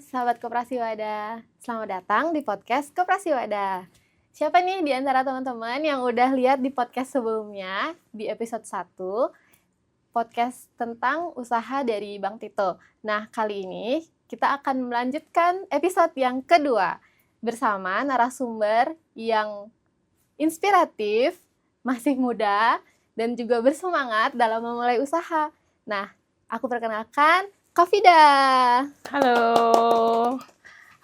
sahabat Koperasi Wadah. Selamat datang di podcast Koperasi Wadah. Siapa nih di antara teman-teman yang udah lihat di podcast sebelumnya, di episode 1, podcast tentang usaha dari Bang Tito. Nah, kali ini kita akan melanjutkan episode yang kedua bersama narasumber yang inspiratif, masih muda, dan juga bersemangat dalam memulai usaha. Nah, aku perkenalkan Kafida.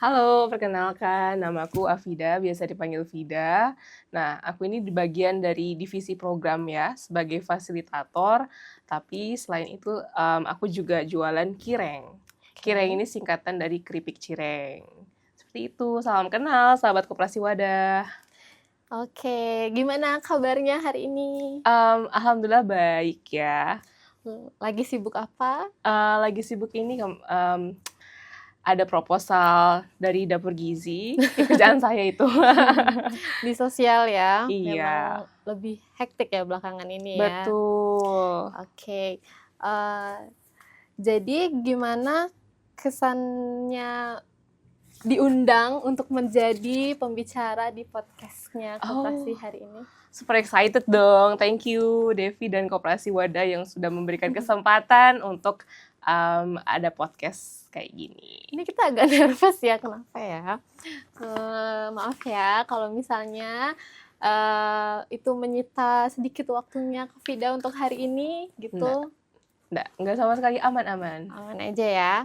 Halo, perkenalkan namaku Afida, biasa dipanggil Vida. Nah, aku ini di bagian dari divisi program ya, sebagai fasilitator. Tapi selain itu, aku juga jualan kireng. Kireng ini singkatan dari keripik cireng. Seperti itu, salam kenal sahabat Koperasi Wadah. Oke, gimana kabarnya hari ini? Alhamdulillah baik ya. Lagi sibuk apa? Lagi sibuk ini ada proposal dari Dapur Gizi, kerjaan saya itu. Di sosial ya, Iya. memang lebih hektik ya belakangan ini ya. Betul. Oke, jadi gimana kesannya diundang untuk menjadi pembicara di podcastnya Koperasi hari ini? Super excited dong. Thank you Devi dan Koperasi Wadah yang sudah memberikan kesempatan untuk ada podcast kayak gini. Ini kita agak nervous ya, kenapa ya? Maaf ya kalau misalnya itu menyita sedikit waktunya Kafida untuk hari ini gitu. Nggak sama sekali, aman-aman. Aman aja ya.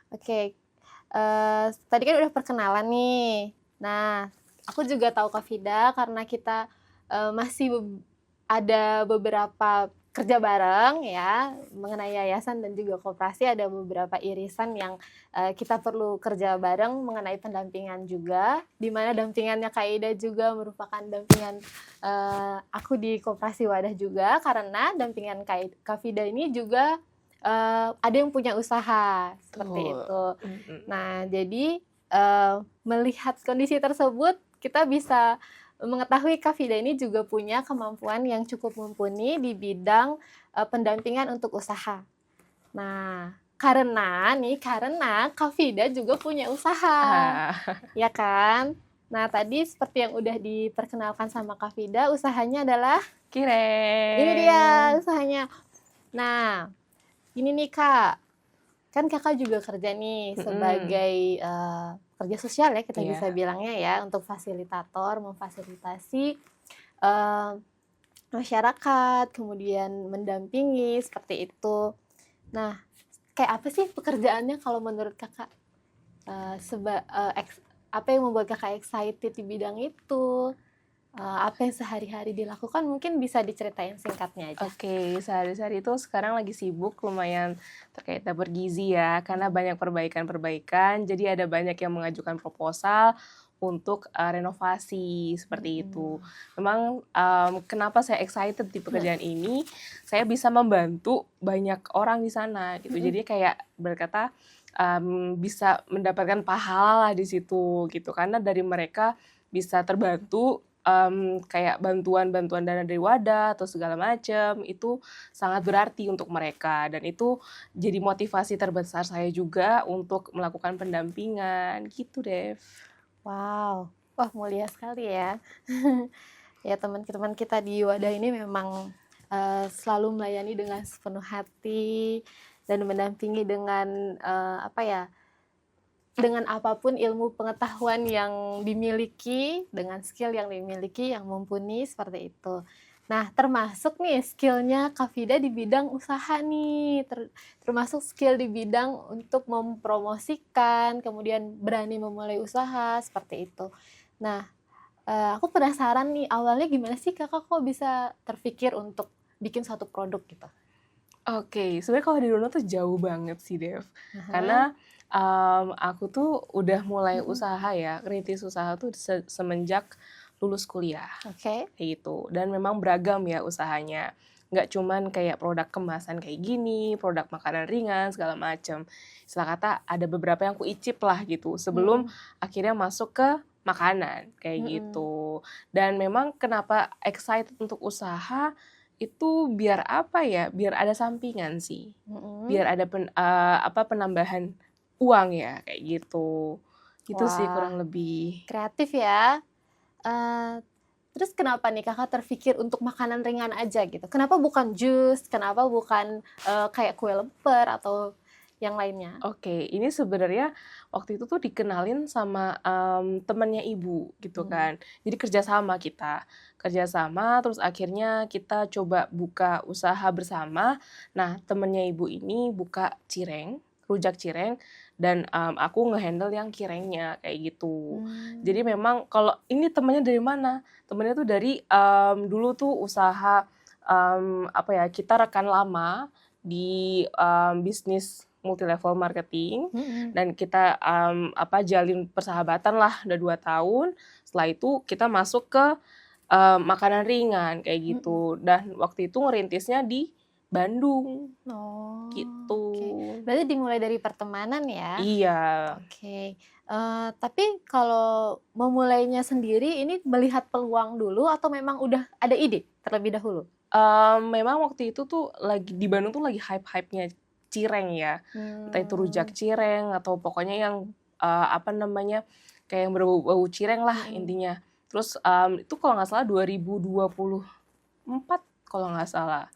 Oke, tadi kan udah perkenalan nih. Nah, aku juga tahu Kafida karena kita masih ada beberapa kerja bareng ya mengenai yayasan dan juga koperasi, ada beberapa irisan yang kita perlu kerja bareng mengenai pendampingan juga, di mana dampingannya Kak Ida juga merupakan dampingan aku di Koperasi Wadah juga, karena dampingan Kak Vida ini juga ada yang punya usaha seperti itu. Nah, jadi melihat kondisi tersebut kita bisa mengetahui Kak Vida ini juga punya kemampuan yang cukup mumpuni di bidang pendampingan untuk usaha. Nah, karena Kak Vida juga punya usaha, ya kan? Nah, tadi seperti yang udah diperkenalkan sama Kak Vida, usahanya adalah kireng. Ini dia usahanya. Nah, ini nih Kak, kan Kakak juga kerja nih sebagai kerja sosial ya, kita bisa bilangnya ya, untuk fasilitator, memfasilitasi masyarakat, kemudian mendampingi, seperti itu. Nah, kayak apa sih pekerjaannya kalau menurut Kakak? Apa yang membuat Kakak excited di bidang itu? Apa yang sehari-hari dilakukan, mungkin bisa diceritain singkatnya aja. Oke, sehari-hari itu sekarang lagi sibuk lumayan terkait Dapur Gizi ya, karena banyak perbaikan-perbaikan, jadi ada banyak yang mengajukan proposal untuk renovasi seperti itu. Memang kenapa saya excited di pekerjaan ini, saya bisa membantu banyak orang di sana gitu. Jadi kayak berkata bisa mendapatkan pahala lah di situ gitu, karena dari mereka bisa terbantu. Kayak bantuan dana dari wadah atau segala macam, itu sangat berarti untuk mereka, dan itu jadi motivasi terbesar saya juga untuk melakukan pendampingan gitu, Dev. Wow, wah mulia sekali ya. Ya, teman-teman kita di wadah ini memang selalu melayani dengan sepenuh hati dan mendampingi dengan dengan apapun ilmu pengetahuan yang dimiliki, dengan skill yang dimiliki, yang mumpuni, seperti itu. Nah, termasuk nih skillnya Kak Vida di bidang usaha nih, termasuk skill di bidang untuk mempromosikan, kemudian berani memulai usaha, seperti itu. Nah, aku penasaran nih, awalnya gimana sih Kakak kok bisa terpikir untuk bikin suatu produk gitu? Oke, sebenarnya kalau di dulu tuh jauh banget sih, Dev. Karena aku tuh udah mulai usaha ya, rintis usaha tuh semenjak lulus kuliah. Oke. Kayak gitu. Dan memang beragam ya usahanya. Nggak cuman kayak produk kemasan kayak gini, produk makanan ringan, segala macem. Istilah kata ada beberapa yang aku icip lah gitu, sebelum akhirnya masuk ke makanan, kayak gitu. Dan memang kenapa excited untuk usaha, itu biar apa ya, biar ada sampingan sih. Biar ada penambahan uang ya, kayak gitu. Gitu sih Wah, kurang lebih. kreatif ya. Eee, Terus kenapa nih Kakak terfikir untuk makanan ringan aja gitu? Kenapa bukan jus? Kenapa bukan, kayak kue lemper atau yang lainnya? Oke, ini sebenarnya waktu itu tuh dikenalin sama, temennya ibu gitu Mmm, kan. Jadi kerjasama kita, kerjasama terus akhirnya kita coba buka usaha bersama. Nah, temennya ibu ini buka cireng, rujak cireng dan, aku ngehandle yang kirengnya, kayak gitu. Jadi mmm, memang kalau ini temennya dari mana? Temennya tuh dari, dulu tuh usaha, apa ya, kita rekan lama di, bisnis multi-level marketing mhm, dan kita, jalin persahabatan lah udah 2 tahun. Setelah itu kita masuk ke, makanan ringan kayak mhm. gitu dan waktu itu ngerintisnya di Bandung, Oh, gitu. oke. Berarti dimulai dari pertemanan ya? Iya, Oke. Tapi kalau memulainya sendiri ini melihat peluang dulu atau memang udah ada ide terlebih dahulu? memang waktu itu tuh lagi di Bandung tuh lagi hype-hype-nya cireng ya, entah itu rujak Mmm, cireng atau pokoknya yang, apa namanya, kayak yang berbau-bau cireng lah mhm. intinya. Terus, itu kalau nggak salah 2024 kalau nggak salah,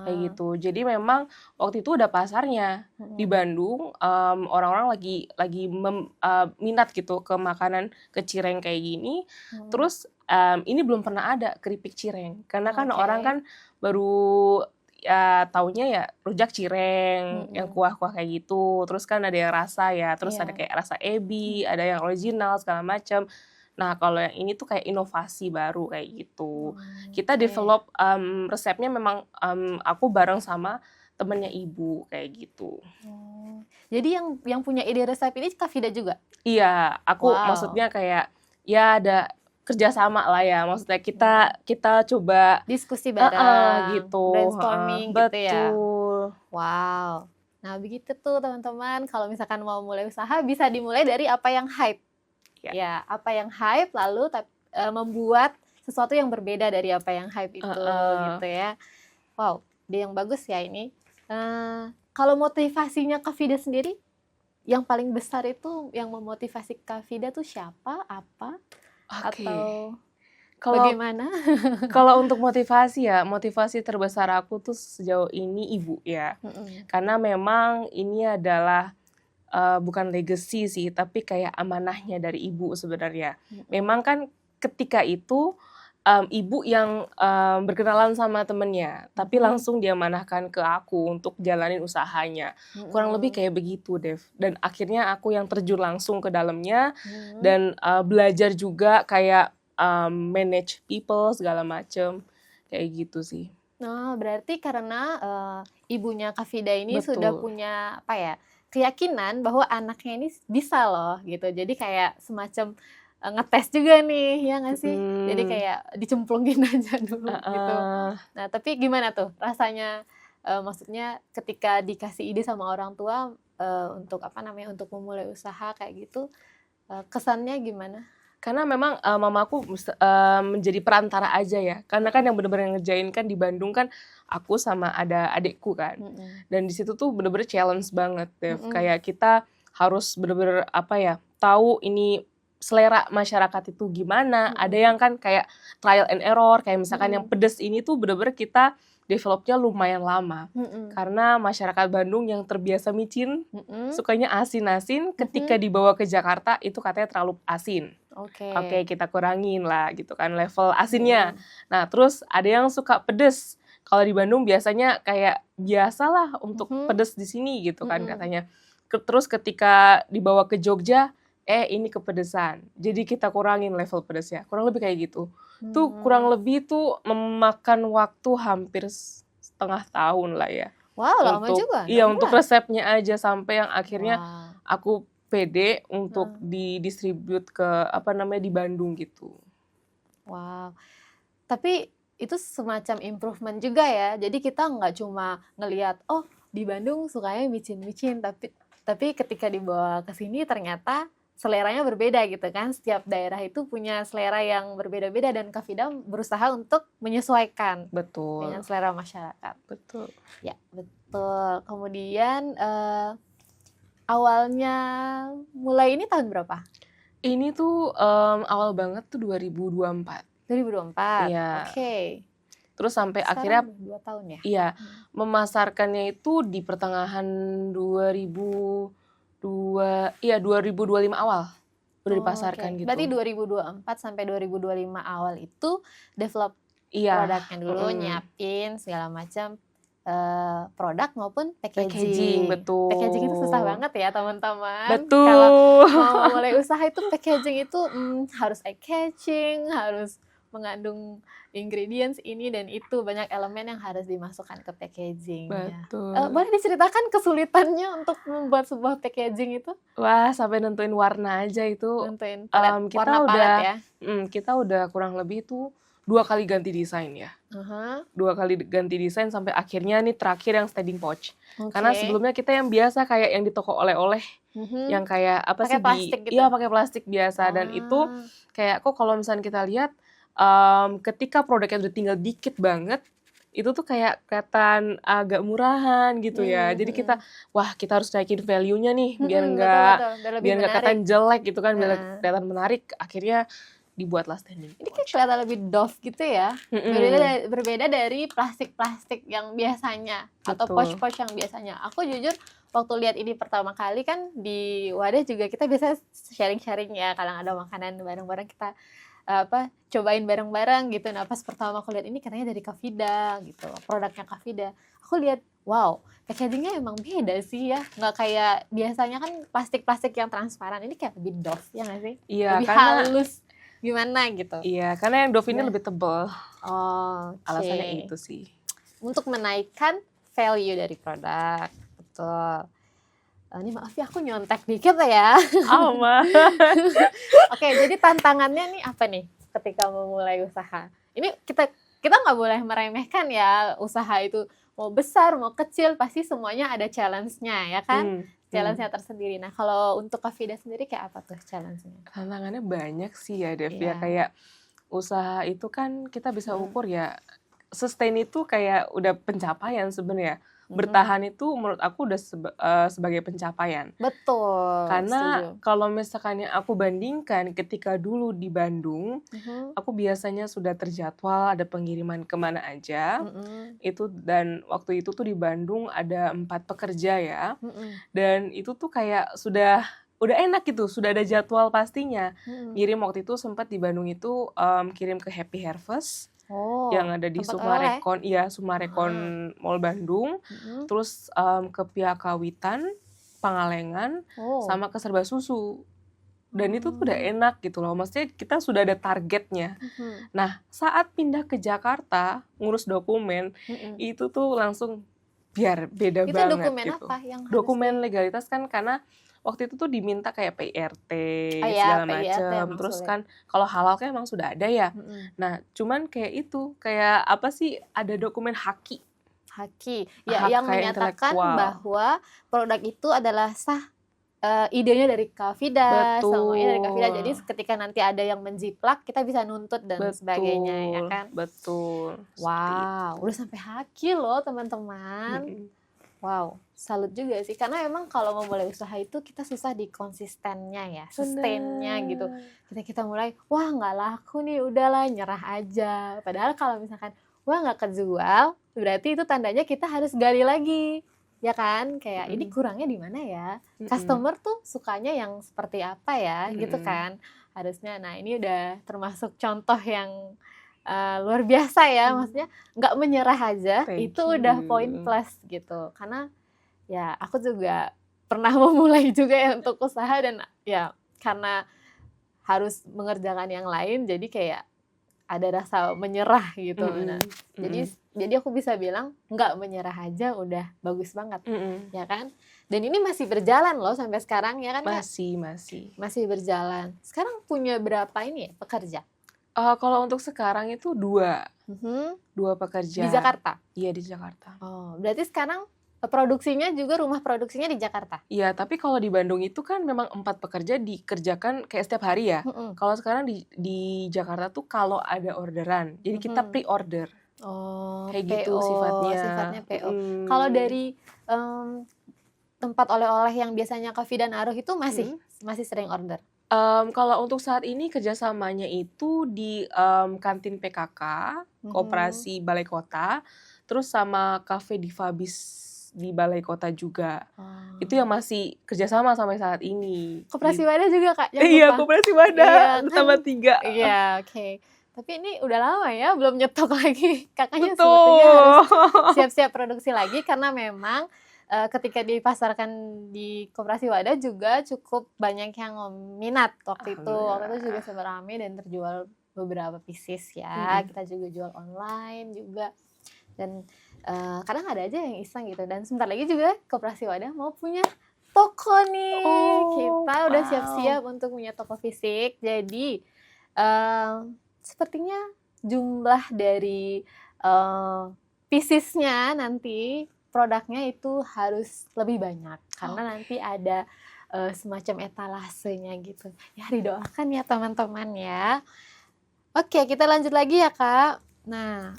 kayak Oh, gitu. Jadi memang waktu itu udah pasarnya. Di mhm, Bandung, orang-orang lagi minat gitu ke makanan, ke cireng kayak gini. mhm. Terus, ini belum pernah ada keripik cireng. Karena kan orang Oke, kan baru, ya taunya ya rujak cireng, yang mhm, kuah-kuah kayak gitu. Terus kan ada yang rasa ya, terus ada iya, kayak rasa ebi, ada yang original segala macam. Nah, kalau yang ini tuh kayak inovasi baru kayak gitu. Kita oke. develop, resepnya memang, aku bareng sama temennya ibu, kayak gitu. Oh, jadi yang punya ide resep ini Kak Vida juga? Iya, aku Wow, maksudnya kayak, ya ada kerjasama lah ya, maksudnya mmm, kita kita coba diskusi heeh, bareng, gitu, heeh, brainstorming gitu ya? betul. Wow. Nah, begitu tuh teman-teman, kalau misalkan mau mulai usaha bisa dimulai dari apa yang hype. Ya, Ya, apa yang hype lalu membuat sesuatu yang berbeda dari apa yang hype itu, heeh. gitu ya. Wow, ide yang bagus ya ini. Kalau motivasinya Kak Vida sendiri, yang paling besar itu yang memotivasi Kak Vida tuh siapa? Apa? Oke. Atau Kalau bagaimana? kalau untuk motivasi ya, motivasi terbesar aku tuh sejauh ini ibu ya. Mhm, Karena memang ini adalah bukan legacy sih, tapi kayak amanahnya dari ibu sebenarnya. mhm, Memang kan ketika itu, ibu yang, berkenalan sama temennya, tapi mhm, langsung diamanahkan ke aku untuk jalanin usahanya. Kurang lebih mhm, kayak begitu, Dev. Dan akhirnya aku yang terjun langsung ke dalamnya mhm. dan, belajar juga kayak, manage people segala macem, kayak gitu sih. Oh, berarti karena, ibunya Kak Vida ini sudah Betul, punya, apa ya, keyakinan bahwa anaknya ini bisa loh, gitu. Jadi kayak semacam, ngetes juga nih, ya nggak sih? Jadi mhm, kayak dicemplungin aja dulu, gitu. heeh. Nah, tapi gimana tuh rasanya, maksudnya ketika dikasih ide sama orang tua, untuk, apa namanya, untuk memulai usaha kayak gitu, kesannya gimana? Karena memang, mamaku menjadi perantara aja ya, karena kan Mhm, yang bener-bener ngerjain kan di Bandung kan aku sama ada adikku kan, mhm, dan di situ tuh bener-bener challenge banget, Dev. mhm, Kayak kita harus bener-bener, apa ya, tahu ini selera masyarakat itu gimana, ada mhm, yang kan kayak trial and error, kayak misalkan yang mhm, pedes ini tuh bener-bener kita develop-nya lumayan lama. mhm, Karena masyarakat Bandung yang terbiasa micin, mhm, sukanya asin-asin, ketika mhm, dibawa ke Jakarta itu katanya terlalu asin. Oke, oke. kita kurangin lah gitu kan level asinnya. Mhm, Nah, terus ada yang suka pedes. Kalau di Bandung biasanya kayak biasalah untuk mhm, pedes di sini gitu kan mhm. katanya. Terus ketika dibawa ke Jogja, ini kepedesan. Jadi kita kurangin level pedesnya. Kurang lebih kayak gitu. Tuh kurang Mmm, lebih tuh memakan waktu hampir setengah tahun lah ya. wow, lama Untuk juga, iya, 6 untuk bulan? resepnya aja sampai yang akhirnya Wah, aku pede untuk heeh, didistribute ke, apa namanya, di Bandung gitu. wow. Tapi itu semacam improvement juga ya, jadi kita nggak cuma ngelihat, "Oh, di Bandung sukanya micin-micin," tapi ketika dibawa ke sini ternyata seleranya berbeda gitu kan, setiap daerah itu punya selera yang berbeda-beda dan Kak Vida berusaha untuk menyesuaikan dengan Betul, selera masyarakat. betul. Ya, betul. Kemudian, awalnya mulai ini tahun berapa? Ini tuh awal banget tuh 2024. 2024. Iya. Oke. Terus sampai akhirnya Sekarang udah 2 tahun ya? iya, memasarkannya itu di pertengahan 2025 awal. Udah dipasarkan gitu. Berarti 2024 sampai 2025 awal itu develop Iya. produknya dulu, nyiapin segala macam produk maupun Packaging, betul. Packaging itu susah banget ya teman-teman. Betul. Kalau mau mulai usaha itu packaging itu harus eye catching, harus mengandung ingredients ini dan itu, banyak elemen yang harus dimasukkan ke packaging. Betul. Boleh diceritakan kesulitannya untuk membuat sebuah packaging itu? Wah, sampai nentuin warna aja itu. Nentuin kita warna palet ya? Kita udah kurang lebih tuh 2 kali ganti desain ya. 2 kali ganti desain sampai akhirnya nih terakhir yang standing pouch. Karena sebelumnya kita yang biasa kayak yang di toko oleh-oleh, yang kayak apa sih plastik gitu? Iya, pakai plastik biasa. Dan itu kayak kok kalau misalnya kita lihat ketika produknya udah tinggal dikit banget, itu tuh kayak kelihatan agak murahan gitu ya. Jadi kita harus naikin value-nya nih biar nggak kelihatan jelek gitu kan, biar kelihatan menarik. Akhirnya dibuatlah standing. Ini kayak kelihatan lebih doff gitu ya. Berbeda dari plastik-plastik yang biasanya. Betul. Atau pouch-pouch yang biasanya. Aku jujur waktu lihat ini pertama kali kan di Wadah juga kita biasa sharing-sharing ya, kalau ada makanan bareng-bareng kita cobain bareng-bareng gitu. Nah pas pertama aku lihat ini katanya dari Kafida gitu, produknya Kafida. Aku lihat wow, packagingnya emang beda sih ya, nggak kayak biasanya kan plastik-plastik yang transparan, ini kayak lebih doff ya nggak sih? Iya, lebih karena halus gimana gitu. Iya, karena yang doff ini lebih tebal. Alasannya itu sih. Untuk menaikkan value dari produk, betul. Ini maaf ya aku nyontek dikit ya. Oke, jadi tantangannya nih apa nih ketika memulai usaha? Ini kita nggak boleh meremehkan ya, usaha itu mau besar mau kecil pasti semuanya ada challenge-nya ya kan? Challenge-nya tersendiri. Nah, kalau untuk Kafida sendiri kayak apa tuh challenge-nya? Tantangannya banyak sih ya, Dev. Ya kayak usaha itu kan kita bisa ukur ya, sustain itu kayak udah pencapaian sebenarnya. Bertahan itu menurut aku udah sebagai pencapaian. Betul. Karena kalau misalkan yang aku bandingkan ketika dulu di Bandung, aku biasanya sudah terjadwal ada pengiriman kemana aja. Itu dan waktu itu tuh di Bandung ada 4 pekerja ya. Dan itu tuh kayak udah enak gitu, sudah ada jadwal pastinya. Ngirim waktu itu sempat di Bandung itu kirim ke Happy Harvest. Yang ada di Sumarekon, Sumarekon Mall Bandung, terus ke Piakawitan, Pangalengan, sama ke Serba Susu. Dan itu tuh udah enak gitu loh, maksudnya kita sudah ada targetnya. Nah, saat pindah ke Jakarta, ngurus dokumen, itu tuh langsung biar beda itu banget dokumen gitu. Apa yang dokumen legalitas kan, karena waktu itu tuh diminta kayak PRT segala macam. Terus kan kalau halal kan emang sudah ada ya. Nah, cuman kayak itu, kayak apa sih, ada dokumen haki ya, yang menyatakan bahwa produk itu adalah sah, idenya dari Kafida, semuanya dari Kafida. Jadi ketika nanti ada yang menjiplak, kita bisa nuntut dan sebagainya ya kan. Betul. Wow, udah sampai haki loh teman-teman. Wow, salut juga sih, karena emang kalau mau mulai usaha itu kita susah di konsistennya ya, sustainnya gitu. Kita mulai, wah nggak laku nih, udahlah nyerah aja. Padahal kalau misalkan, wah nggak kejual, berarti itu tandanya kita harus gali lagi, ya kan? Kayak ini kurangnya di mana ya? Customer tuh sukanya yang seperti apa ya, gitu kan? Harusnya, nah ini udah termasuk contoh yang luar biasa ya, maksudnya nggak menyerah aja. Itu udah poin plus gitu. Karena ya aku juga pernah memulai juga ya untuk usaha, dan ya karena harus mengerjakan yang lain jadi kayak ada rasa menyerah gitu. Nah, jadi aku bisa bilang nggak menyerah aja udah bagus banget, ya kan? Dan ini masih berjalan loh sampai sekarang ya kan? Masih berjalan. Sekarang punya berapa ini ya pekerja? Kalau untuk sekarang itu 2 pekerja. Di Jakarta? Iya, di Jakarta. Oh, berarti sekarang produksinya juga, rumah produksinya di Jakarta? Iya, tapi kalau di Bandung itu kan memang 4 pekerja dikerjakan kayak setiap hari ya. Kalau sekarang di Jakarta tuh kalau ada orderan, jadi kita pre-order. Kayak gitu sifatnya. PO. Kalau dari tempat oleh-oleh yang biasanya Kak Vida naruh itu masih sering order? Kalau untuk saat ini kerjasamanya itu di kantin PKK, Koperasi Balai Kota, terus sama Cafe Difabis di Balai Kota juga. Itu yang masih kerjasama sampai saat ini. Koperasi Wadah juga Kak, jangan Iya, lupa. Koperasi Wadah, Iya, bersama 3. Iya, oke. Tapi ini udah lama ya belum nyetok lagi. Kakaknya Betul. sebetulnya harus siap-siap produksi lagi karena memang ketika dipasarkan di Koperasi Wadah juga cukup banyak yang minat waktu itu. Waktu itu juga sempat ramai dan terjual beberapa pieces ya. Kita juga jual online juga. Dan kadang ada aja yang iseng gitu. Dan sebentar lagi juga Koperasi Wadah mau punya toko nih. Kita udah siap-siap untuk punya toko fisik. Jadi sepertinya jumlah dari piecesnya nanti produknya itu harus lebih banyak karena nanti ada semacam etalasenya gitu. Ya didoakan ya teman-teman ya. Oke, kita lanjut lagi ya Kak. Nah,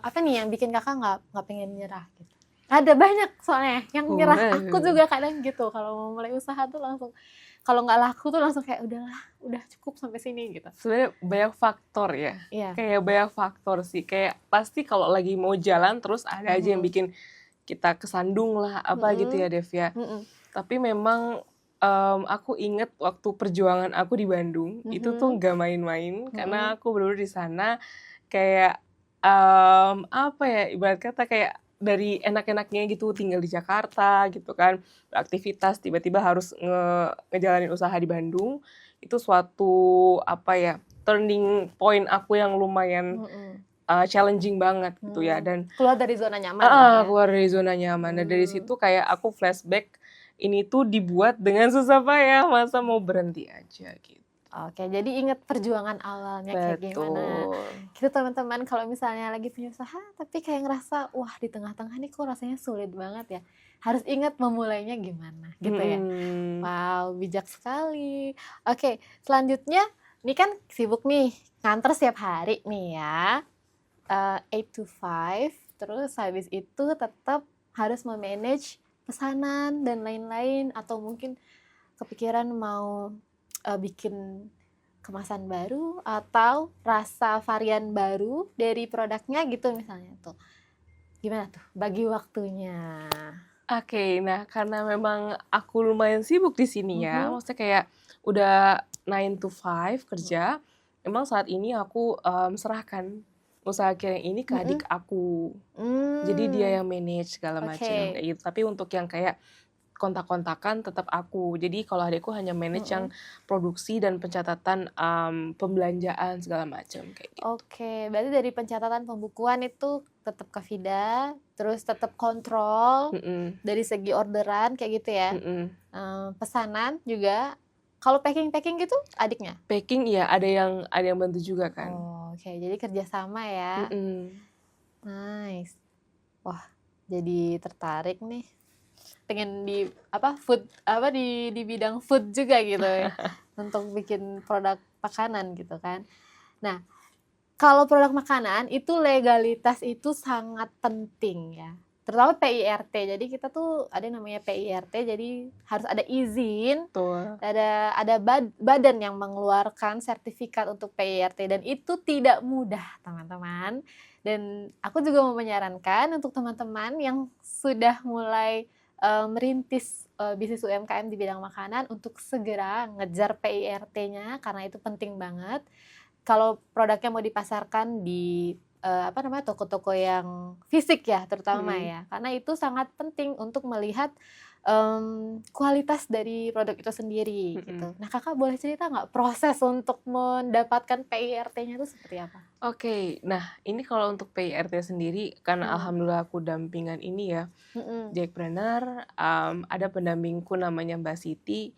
apa nih yang bikin Kakak nggak pengen nyerah gitu? Ada banyak soalnya yang nyerah. Aku juga kadang gitu kalau mau mulai usaha tuh langsung kalau nggak laku tuh langsung kayak udahlah, udah cukup sampai sini gitu. Sebenarnya banyak faktor ya. Iya. Kayak banyak faktor sih. Kayak pasti kalau lagi mau jalan terus ada aja yang bikin kita kesandung lah apa gitu ya Dev ya. Tapi memang aku inget waktu perjuangan aku di Bandung itu tuh nggak main-main karena aku bener-bener di sana kayak apa ya ibarat kata kayak dari enak-enaknya gitu tinggal di Jakarta gitu kan beraktivitas tiba-tiba harus ngejalanin usaha di Bandung itu suatu apa ya turning point aku yang lumayan challenging banget gitu ya dan keluar dari zona nyaman keluar dari zona nyaman dan dari situ kayak aku flashback ini tuh dibuat dengan susah payah masa mau berhenti aja gitu. Oke, jadi ingat perjuangan awalnya kayak gimana. Gitu teman-teman kalau misalnya lagi punya usaha tapi kayak ngerasa wah di tengah-tengah nih kok rasanya sulit banget ya. Harus ingat memulainya gimana gitu ya. Wow, bijak sekali. Oke, selanjutnya ini kan sibuk nih nganter setiap hari nih ya. 8 to 5, terus habis itu tetap harus memanage pesanan dan lain-lain atau mungkin kepikiran mau bikin kemasan baru atau rasa varian baru dari produknya gitu misalnya tuh. Gimana tuh bagi waktunya? Oke, nah karena memang aku lumayan sibuk di sini ya, maksudnya kayak udah 9 to 5 kerja, emang saat ini aku serahkan usaha kiring ini ke adik aku. Jadi dia yang manage segala macam kayak gitu. Tapi untuk yang kayak kontak-kontakan tetap aku. Jadi kalau adikku hanya manage yang produksi dan pencatatan pembelanjaan segala macam kayak gitu. Oke, berarti dari pencatatan pembukuan itu tetap Kak Vida, terus tetap kontrol dari segi orderan kayak gitu ya. Pesanan juga. Kalau packing gitu adiknya? Packing iya ada yang bantu juga kan. Oke, jadi kerjasama ya. Nice. Wah, jadi tertarik nih. Pengen di di bidang food juga gitu ya. Untuk bikin produk makanan gitu kan. Nah, kalau produk makanan itu legalitas itu sangat penting ya. Terutama PIRT. Jadi kita tuh ada namanya PIRT, jadi harus ada izin. Ada badan yang mengeluarkan sertifikat untuk PIRT dan itu tidak mudah, teman-teman. Dan aku juga mau menyarankan untuk teman-teman yang sudah mulai merintis bisnis UMKM di bidang makanan untuk segera ngejar PIRT-nya karena itu penting banget. Kalau produknya mau dipasarkan di toko-toko yang fisik ya terutama ya, karena itu sangat penting untuk melihat kualitas dari produk itu sendiri gitu. Nah kakak boleh cerita nggak proses untuk mendapatkan PIRT-nya itu seperti apa? Oke, nah ini kalau untuk PIRT sendiri karena alhamdulillah aku dampingan ini ya Jackpreneur, ada pendampingku namanya Mbak Siti,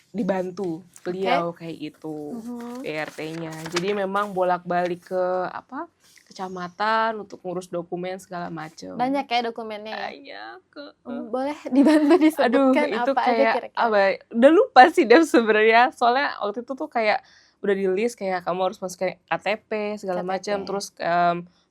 dibantu beliau kayak gitu PIRT-nya. Jadi memang bolak-balik ke kecamatan untuk ngurus dokumen segala macam. Banyak ya dokumennya ya? Banyak. Boleh dibantu disebutkan itu apa kayak, aja kira-kira? Udah lupa sih Dev sebenarnya. Soalnya waktu itu tuh kayak udah di list kayak kamu harus masukin KTP segala macam, terus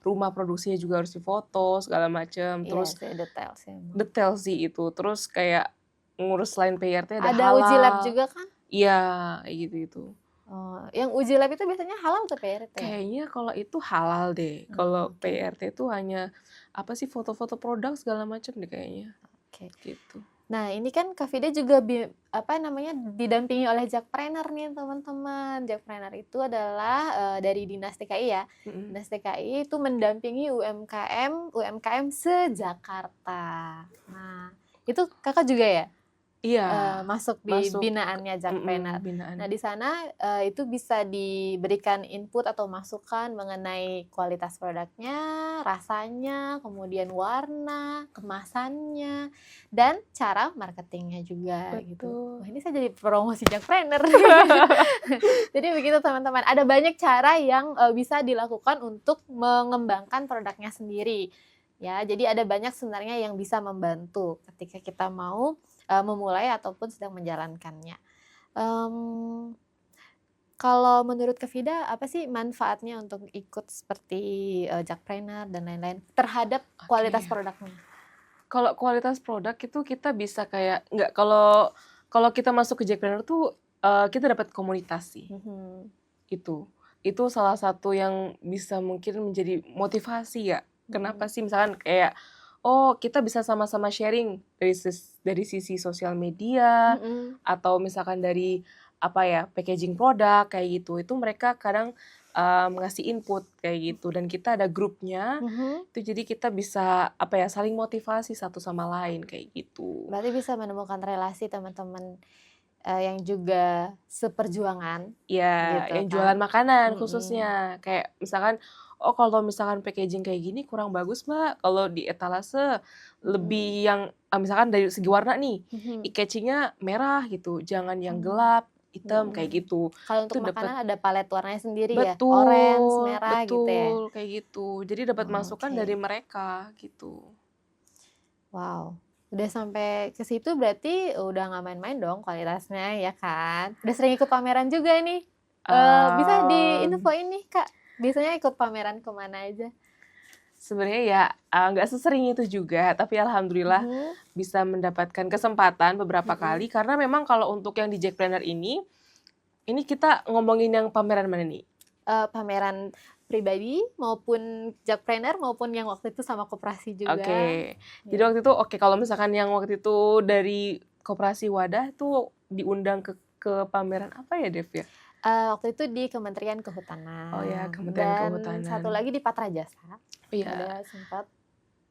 rumah produksinya juga harus difoto segala macam. Iya Terus sih, detail sih emang. detail sih itu. Terus kayak ngurus selain PRT ada Ada uji lab halal. juga kan? Iya, kayak gitu. Oh, yang uji lab itu biasanya halal atau PRT? Kayaknya kalau itu halal deh. Kalau Oke. PRT itu hanya apa sih foto-foto produk segala macam deh kayaknya. Oke. Gitu. Nah, ini kan Kak Vida juga didampingi oleh Jakpreneur nih, teman-teman. Jakpreneur itu adalah dari Dinas TKI ya. Mm-mm. Dinas TKI itu mendampingi UMKM se-Jakarta. Nah, itu Kakak juga ya? Iya, Masuk di masuk binaannya Jakpreneur. binaan. Nah, di sana itu bisa diberikan input atau masukan mengenai kualitas produknya, rasanya, kemudian warna, kemasannya, dan cara marketingnya juga gitu. Betul. Wah, ini saya jadi promosi Jakpreneur. Jadi begitu teman-teman, ada banyak cara yang bisa dilakukan untuk mengembangkan produknya sendiri. Ya, jadi ada banyak sebenarnya yang bisa membantu ketika kita mau memulai ataupun sedang menjalankannya. Kalau menurut Kak Vida, apa sih manfaatnya untuk ikut seperti Jakpreneur dan lain-lain terhadap kualitas produknya? Kalau kualitas produk itu kita bisa kayak kalau kita masuk ke Jakpreneur tuh kita dapat komunitas sih. Itu salah satu yang bisa mungkin menjadi motivasi ya. Kenapa sih misalkan kayak kita bisa sama-sama sharing dari sisi sosial media atau misalkan dari packaging produk kayak gitu. Itu mereka kadang ngasih input kayak gitu dan kita ada grupnya. Itu jadi kita bisa saling motivasi satu sama lain kayak gitu. Berarti bisa menemukan relasi teman-teman yang juga seperjuangan. Ya, gitu yang kan? jualan makanan khususnya. Kayak misalkan, kalau misalkan packaging kayak gini kurang bagus Mbak, kalau di etalase lebih yang misalkan dari segi warna nih, eye-catching-nya merah gitu, jangan yang gelap, hitam kayak gitu. Kalau untuk Itu makanan ada palet warnanya sendiri ya, betul, orange, merah gitu ya. betul kayak gitu. Jadi dapat masukan Oke. dari mereka gitu. Wow, udah sampai ke situ berarti udah nggak main-main dong kualitasnya ya kan? Udah sering ikut pameran juga nih. Bisa diinfoin nih Kak, biasanya ikut pameran kemana aja? Sebenarnya ya nggak sesering itu juga, tapi alhamdulillah bisa mendapatkan kesempatan beberapa kali karena memang kalau untuk yang di Jakpreneur ini kita ngomongin yang pameran mana nih? Pameran pribadi maupun Jakpreneur maupun yang waktu itu sama koperasi juga. Oke. Jadi waktu itu kalau misalkan yang waktu itu dari Koperasi Wadah tuh diundang ke pameran apa ya Dev ya? Waktu itu di Kementerian Kehutanan. Oh ya, Kementerian dan Kehutanan. satu lagi di Patra Jasa. Iya. Ada sempat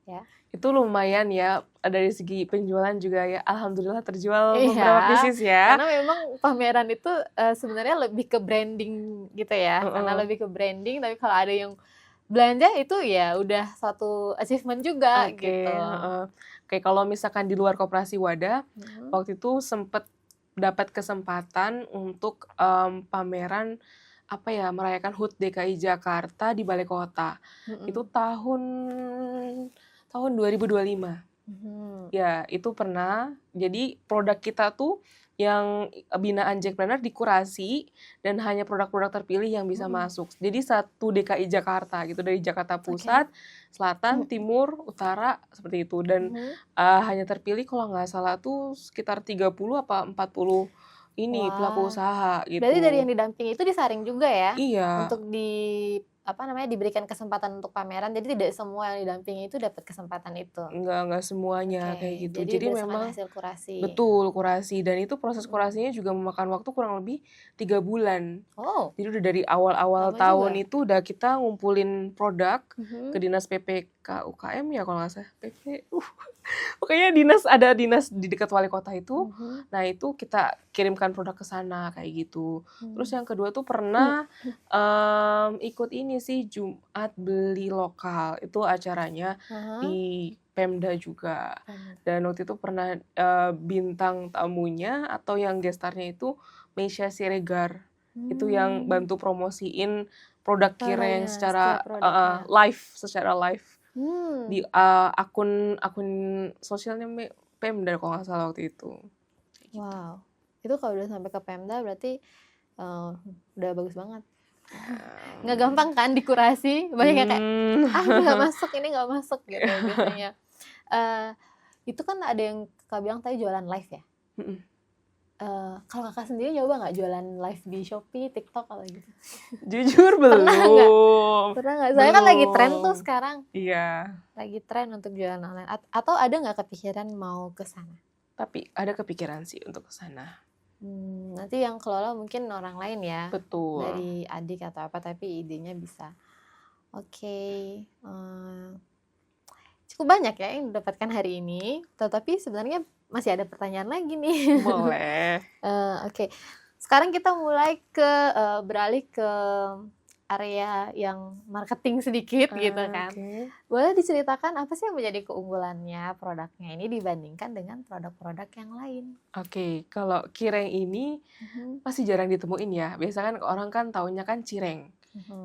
ya. Itu lumayan ya dari segi penjualan juga ya alhamdulillah terjual beberapa pieces ya. Karena memang pameran itu sebenarnya lebih ke branding gitu ya. Karena lebih ke branding, tapi kalau ada yang belanja itu ya udah suatu achievement juga gitu. Kayak kalau misalkan di luar Koperasi Wadah, waktu itu sempet dapat kesempatan untuk pameran merayakan HUT DKI Jakarta di Balai Kota. Itu tahun 2025. Ya, itu pernah. Jadi produk kita tuh yang binaan Jakpreneur dikurasi dan hanya produk-produk terpilih yang bisa masuk. Jadi satu DKI Jakarta gitu, dari Jakarta Pusat, Selatan, Timur, Utara seperti itu. Dan hanya terpilih kalau nggak salah tuh sekitar 30 apa 40 pelaku usaha gitu. Berarti dari yang didampingi itu disaring juga ya? Iya. Untuk diberikan kesempatan untuk pameran, jadi tidak semua yang didampingi itu dapat kesempatan itu. Enggak semuanya kayak gitu. Jadi memang hasil kurasi. Betul, kurasi, dan itu proses kurasinya juga memakan waktu kurang lebih 3 bulan. Jadi udah dari awal-awal tahun itu udah kita ngumpulin produk ke Dinas PPK UKM ya kalau nggak salah. Pokoknya ada dinas di dekat wali kota itu. Nah, itu kita kirimkan produk ke sana kayak gitu. Terus yang kedua tuh pernah ikut ini sih Jumat Beli Lokal. Itu acaranya di Pemda juga. Dan waktu itu pernah bintang tamunya atau yang gestarnya itu Meisya Siregar. Itu yang bantu promosiin produk Kireng secara live di akun sosialnya Pemda kalau nggak salah waktu itu. Wow, itu kalau udah sampai ke Pemda berarti udah bagus banget. Nggak gampang kan dikurasi, banyak yang kayak ini nggak Hmm. masuk, ini nggak masuk gitu biasanya. Eh, itu kan ada yang kakak bilang tadi jualan live ya. Mm-mm. Kalau kakak sendiri nyoba nggak jualan live di Shopee, TikTok atau gitu? Jujur Pernah nggak? belum. Pernah nggak? Saya kan lagi tren tuh Belum. sekarang, Iya. lagi tren untuk jualan online. Atau ada nggak kepikiran mau ke sana? Tapi ada kepikiran sih untuk ke sana. Nanti yang kelola mungkin orang lain ya, Betul. dari adik atau apa, tapi idenya bisa. Oke, cukup banyak ya yang didapatkan hari ini, tetapi sebenarnya masih ada pertanyaan lagi nih. Boleh. Oke, sekarang kita mulai beralih ke area yang marketing sedikit gitu kan. Oke. Boleh diceritakan apa sih yang menjadi keunggulannya produknya ini dibandingkan dengan produk-produk yang lain? Oke, kalau kireng ini masih jarang ditemuin ya. Biasanya kan orang kan taunya kan cireng.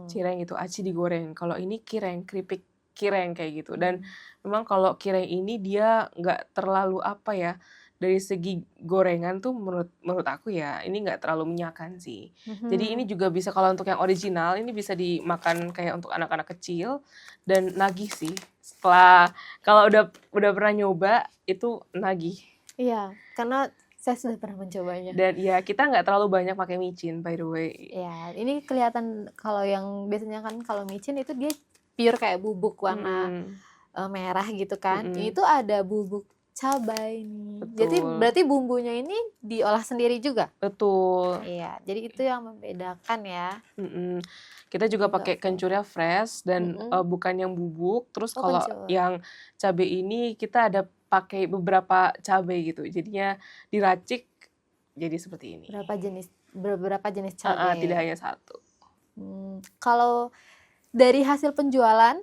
Cireng itu aci digoreng. Kalau ini kireng, keripik kireng kayak gitu. Dan memang kalau kireng ini dia nggak terlalu apa ya, dari segi gorengan tuh menurut aku ya ini nggak terlalu menyakan sih. Jadi ini juga bisa kalau untuk yang original ini bisa dimakan kayak untuk anak-anak kecil dan nagih sih. Setelah kalau udah pernah nyoba itu nagih. Iya, karena saya sudah pernah mencobanya. Dan ya kita nggak terlalu banyak pakai micin by the way. Ya, ini kelihatan kalau yang biasanya kan kalau micin itu dia pure kayak bubuk warna merah gitu kan. Ini tuh ada bubuk cabai nih. Jadi Betul. berarti bumbunya ini diolah sendiri juga. Betul. Iya, jadi itu yang membedakan ya. Kita juga Nggak pakai full. kencurnya fresh dan bukan yang bubuk. Terus Oh, kalau kencur. yang cabai ini kita ada pakai beberapa cabai gitu. Jadinya diracik jadi seperti ini. Beberapa jenis cabai. Tidak hanya satu. Kalau dari hasil penjualan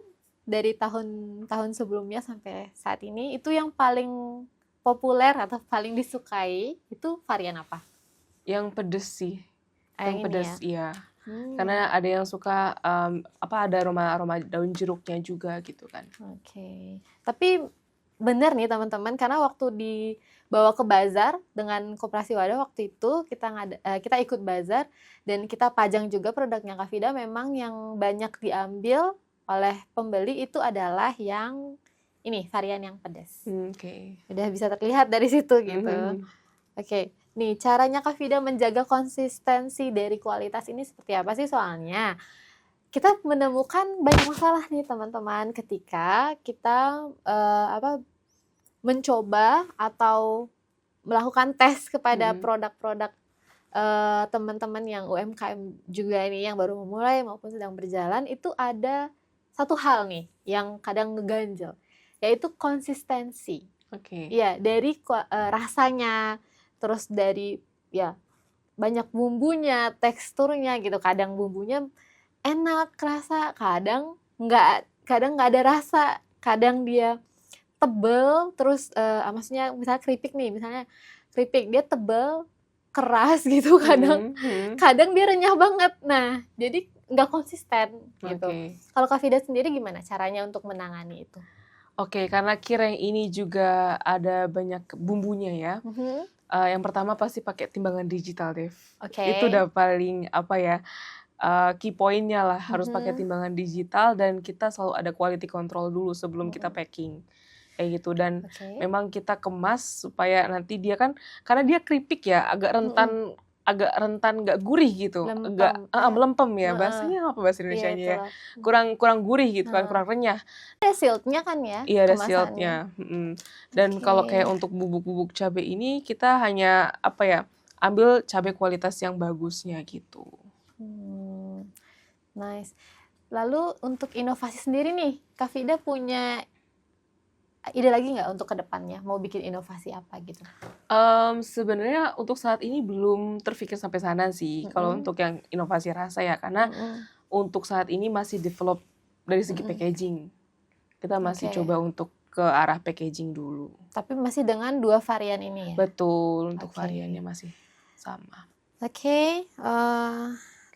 dari tahun-tahun sebelumnya sampai saat ini, itu yang paling populer atau paling disukai itu varian apa? Yang pedes sih. Yang ini pedes, ya? iya. Karena ada yang suka ada aroma daun jeruknya juga gitu kan. Oke. Tapi benar nih teman-teman, karena waktu dibawa ke bazar dengan Koperasi Wadah waktu itu kita ikut bazar dan kita pajang juga produknya Kak Vida, memang yang banyak diambil oleh pembeli itu adalah yang ini varian yang pedas. Oke. Udah bisa terlihat dari situ gitu. Oke. Nih, caranya Kak Vida menjaga konsistensi dari kualitas ini seperti apa sih? Soalnya kita menemukan banyak masalah nih teman-teman ketika kita mencoba atau melakukan tes kepada produk-produk teman-teman yang UMKM juga ini yang baru memulai maupun sedang berjalan, itu ada satu hal nih yang kadang ngeganjel, yaitu konsistensi. Oke. Ya, dari rasanya, terus dari ya banyak bumbunya, teksturnya gitu. Kadang bumbunya enak rasa, kadang nggak ada rasa, kadang dia tebel, terus maksudnya misalnya keripik nih, dia tebel, keras gitu, kadang dia renyah banget. Nah, jadi nggak konsisten gitu. Kalau Kak Vida sendiri gimana caranya untuk menangani itu? Oke, karena kireng ini juga ada banyak bumbunya ya. Yang pertama pasti pakai timbangan digital, Dev. Itu udah paling key point-nya lah, harus pakai timbangan digital dan kita selalu ada quality control dulu sebelum kita packing. Kayak gitu, dan memang kita kemas supaya nanti dia kan, karena dia keripik ya, agak rentan nggak gurih gitu, melempem ya, bahasanya apa bahasa Indonesianya ya, kurang gurih gitu kan, kurang renyah. Ada siltnya kan ya? Iya, ada siltnya. Dan kalau kayak untuk bubuk-bubuk cabai ini kita hanya ambil cabai kualitas yang bagusnya gitu. Nice. Lalu untuk inovasi sendiri nih, Kak Vida punya ide lagi nggak untuk kedepannya? Mau bikin inovasi apa gitu? Sebenarnya untuk saat ini belum terpikir sampai sana sih. Kalau untuk yang inovasi rasa ya, karena untuk saat ini masih develop dari segi packaging. Kita masih coba untuk ke arah packaging dulu. Tapi masih dengan 2 varian ini ya? Betul, untuk variannya masih sama. Oke.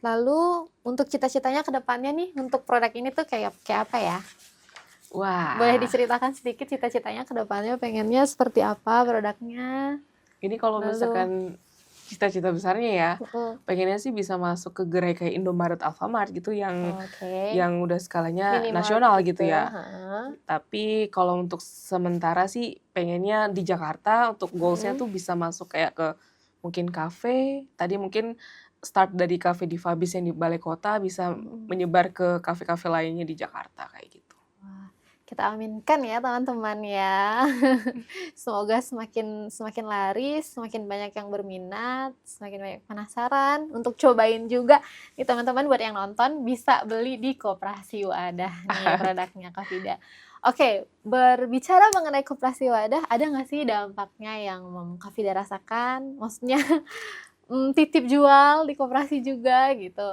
Lalu untuk cita-citanya kedepannya nih, untuk produk ini tuh kayak apa ya? Wah. Boleh diceritakan sedikit cita-citanya ke depannya, pengennya seperti apa produknya? Ini kalau misalkan cita-cita besarnya ya, Mm-mm. pengennya sih bisa masuk ke gerai kayak Indomaret, Alfamart gitu Oke. yang udah skalanya Minimal nasional gitu gitu. ya. Heeh. Tapi kalau untuk sementara sih pengennya di Jakarta untuk goals-nya Mm-mm. tuh bisa masuk kayak ke mungkin kafe. Tadi mungkin start dari kafe di Fabis yang di Balai Kota bisa Mm-mm. menyebar ke kafe-kafe lainnya di Jakarta kayak gitu. Wah, kita aminkan ya teman-teman ya. Semoga semakin semakin laris, semakin banyak yang berminat, semakin banyak penasaran untuk cobain juga. Nih teman-teman buat yang nonton bisa beli di Koperasi Wadah nih produknya Kafida. Oke, berbicara mengenai Koperasi Wadah, ada nggak sih dampaknya yang Kafida rasakan? Maksudnya titip jual di koperasi juga gitu.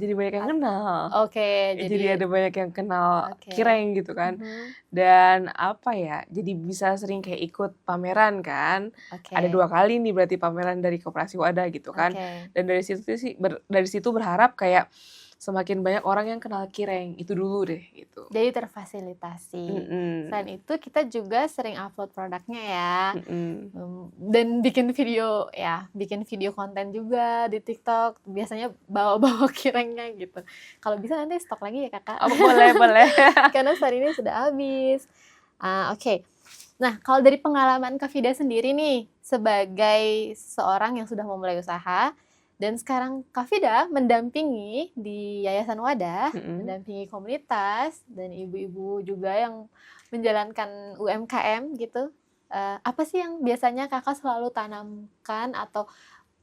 Jadi banyak yang kenal. Oke, Jadi jadi ada banyak yang kenal oke. Kireng gitu kan. Mhm. Dan apa ya, jadi bisa sering kayak ikut pameran kan. Oke. Ada 2 kali nih berarti pameran dari Koperasi Wadah gitu kan. Oke. Dan dari situ berharap kayak semakin banyak orang yang kenal Kireng, itu dulu deh gitu. Jadi terfasilitasi. Selain itu kita juga sering upload produknya ya. Dan bikin video konten juga di TikTok. Biasanya bawa-bawa Kirengnya gitu. Kalau bisa nanti stok lagi ya kakak. Oh, boleh. Karena saat ini sudah habis. Oke. Nah, kalau dari pengalaman Kafida sendiri nih, sebagai seorang yang sudah memulai usaha, dan sekarang Kafida mendampingi di Yayasan Wadah, mendampingi komunitas, dan ibu-ibu juga yang menjalankan UMKM gitu. Apa sih yang biasanya kakak selalu tanamkan atau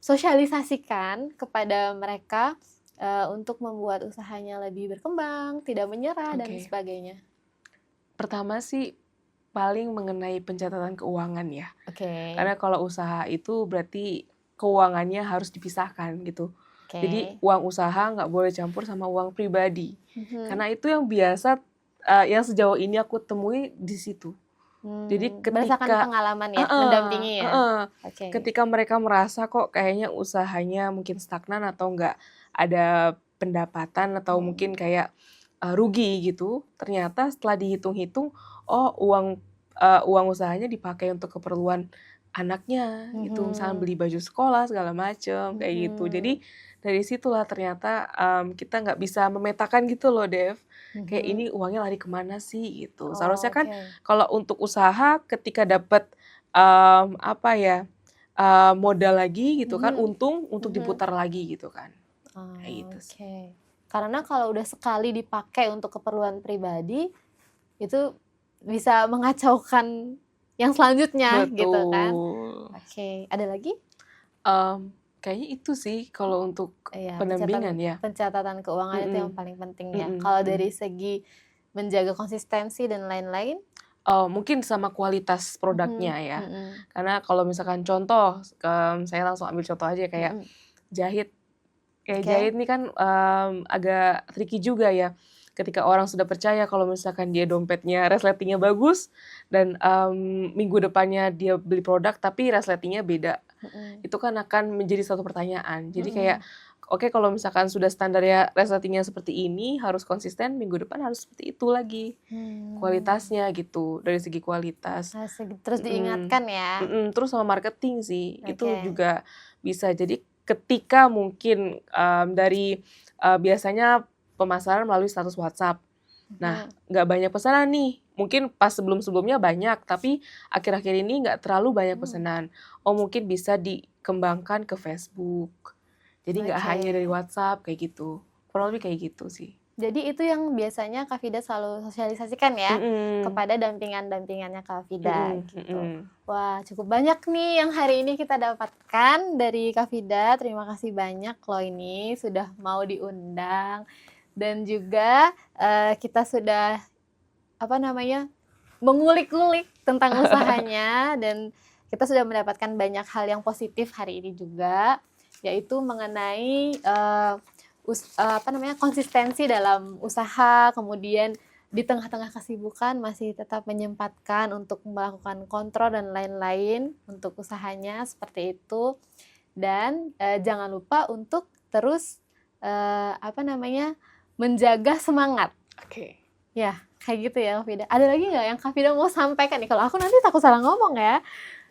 sosialisasikan kepada mereka untuk membuat usahanya lebih berkembang, tidak menyerah, dan sebagainya? Pertama sih paling mengenai pencatatan keuangan ya. Oke. Karena kalau usaha itu berarti keuangannya harus dipisahkan gitu. Oke. Jadi uang usaha nggak boleh campur sama uang pribadi. Karena itu yang biasa, yang sejauh ini aku temui di situ. Jadi berdasarkan pengalaman ya, mendampingi ya. Okay. Ketika mereka merasa kok kayaknya usahanya mungkin stagnan atau nggak ada pendapatan atau mungkin kayak rugi gitu, ternyata setelah dihitung-hitung, oh uang usahanya dipakai untuk keperluan anaknya gitu, misalnya beli baju sekolah segala macem kayak gitu. Jadi dari situlah ternyata kita nggak bisa memetakan gitu loh, Dev. Kayak ini uangnya lari kemana sih gitu. Seharusnya kan kalau untuk usaha ketika dapat modal lagi gitu kan, untung untuk diputar lagi gitu kan. Kayak gitu sih. Karena kalau udah sekali dipakai untuk keperluan pribadi, itu bisa mengacaukan yang selanjutnya. Betul. Gitu kan. Oke, ada lagi? Kayaknya itu sih kalau untuk pendampingan ya. Pencatatan keuangan itu yang paling penting ya. Kalau dari segi menjaga konsistensi dan lain-lain? Mungkin sama kualitas produknya ya. Karena kalau misalkan contoh, saya langsung ambil contoh aja kayak jahit. Kayak jahit nih kan agak tricky juga ya. Ketika orang sudah percaya kalau misalkan dia dompetnya resletingnya bagus dan minggu depannya dia beli produk tapi resletingnya beda, itu kan akan menjadi suatu pertanyaan. Jadi kayak oke, kalau misalkan sudah standarnya resletingnya seperti ini, harus konsisten, minggu depan harus seperti itu lagi kualitasnya gitu, dari segi kualitas. Terus diingatkan ya. Terus sama marketing sih, itu juga bisa. Jadi ketika mungkin dari biasanya pemasaran melalui status WhatsApp. Nah, nggak banyak pesanan nih. Mungkin pas sebelum-sebelumnya banyak, tapi akhir-akhir ini nggak terlalu banyak pesanan. Mungkin bisa dikembangkan ke Facebook. Jadi nggak hanya dari WhatsApp kayak gitu. Kurang lebih kayak gitu sih. Jadi itu yang biasanya Kafida selalu sosialisasikan ya kepada dampingannya Kafida gitu. Wah, cukup banyak nih yang hari ini kita dapatkan dari Kafida. Terima kasih banyak loh ini sudah mau diundang. Dan juga kita sudah mengulik-ulik tentang usahanya dan kita sudah mendapatkan banyak hal yang positif hari ini juga, yaitu mengenai konsistensi dalam usaha, kemudian di tengah-tengah kesibukan masih tetap menyempatkan untuk melakukan kontrol dan lain-lain untuk usahanya seperti itu. Dan jangan lupa untuk terus menjaga semangat. Ya, kayak gitu ya Kafida. Ada lagi nggak yang Kafida mau sampaikan nih? Kalau aku nanti takut salah ngomong ya.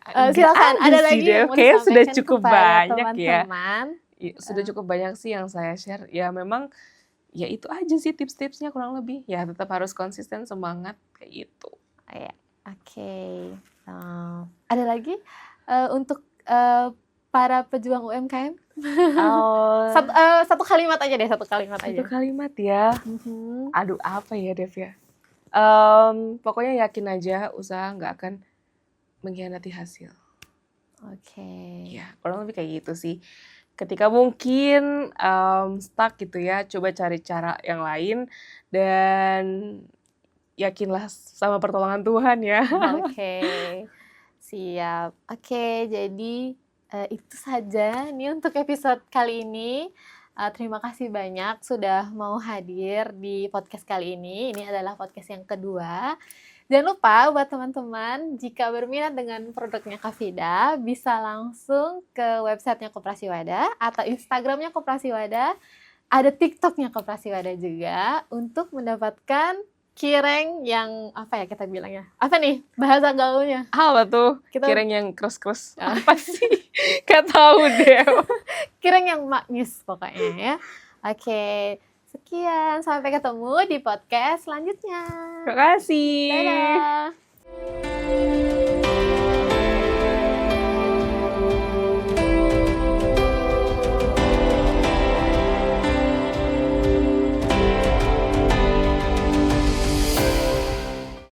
Nggak Silakan, ada sih, lagi yang Dev. mau Kayaknya sudah disampaikan cukup kepada banyak ya. teman-teman? Sudah cukup banyak sih yang saya share. Ya memang ya itu aja sih tips-tipsnya kurang lebih. Ya tetap harus konsisten, semangat kayak gitu. Ya, oke. Ada lagi untuk para pejuang UMKM? Oh, Satu kalimat aja deh, satu kalimat satu aja. kalimat ya. Mhm. Aduh, apa ya, Dev ya? Pokoknya yakin aja usaha nggak akan mengkhianati hasil. Oke. Ya, kurang lebih kayak gitu sih. Ketika mungkin stuck gitu ya, coba cari cara yang lain dan yakinlah sama pertolongan Tuhan ya. Oke, siap. Oke, jadi itu saja nih untuk episode kali ini. Terima kasih banyak sudah mau hadir di podcast kali ini. Ini adalah podcast yang kedua. Jangan lupa buat teman-teman, jika berminat dengan produknya Kafida, bisa langsung ke websitenya Koperasi Wadah atau Instagramnya Koperasi Wadah. Ada TikToknya Koperasi Wadah juga untuk mendapatkan kireng yang apa ya kita bilangnya? Apa nih bahasa gaulnya? Apa tuh? Kita Kireng yang keras-keras. Apa sih? Gak tahu deh. kireng yang maknyus pokoknya ya. Oke, sekian sampai ketemu di podcast selanjutnya. Terima kasih. Dadah.